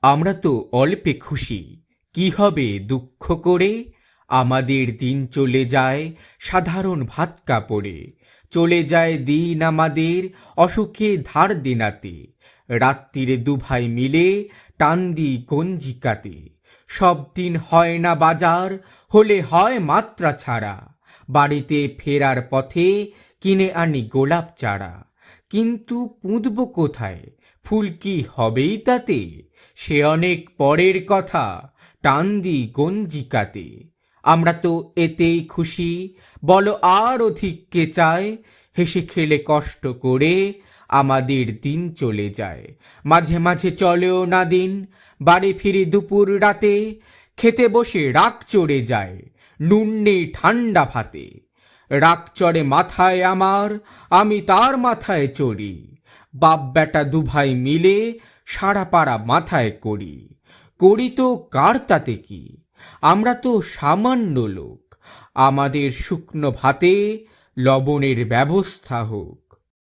আমরা তো অল্পে খুশি, কি হবে দুঃখ করে। আমাদের দিন চলে যায় সাধারণ ভাত কাপড়ে, চলে যায় দিন আমাদের অসুখে ধার দেনাতে। রাত্রিরে দুভাই মিলে টান দিই গঞ্জিকাতে। সব দিন হয় না বাজার, হলে হয় মাত্রা ছাড়া। বাড়িতে ফেরার পথে কিনে আনি গোলাপ চারা। কিন্তু পুঁতব কোথায়, ফুল কি হবেই তাতে? সে অনেক পরের কথা, টান দিই গঞ্জিকাতে। আমরা তো এতেই খুশি, বলো আর অধিক কে চায়। হেসে খেলে কষ্ট করে আমাদের দিন চলে যায়। মাঝে মাঝে চলেও না দিন, বাড়ি ফিরি দুপুর রাতে। খেতে বসে রাগ চড়ে যায়, নুন নেই ঠান্ডা ভাতে। রাগ চড়ে মাথায় আমার, আমি তার মাথায় চড়ি। বাপ বেটা দুভাই মিলে সারা পাড়া মাথায় করি। করি তো কার তাতে কি, আমরা তো সামান্য লোক। আমাদের শুকনো ভাতে লবণের ব্যবস্থা হোক।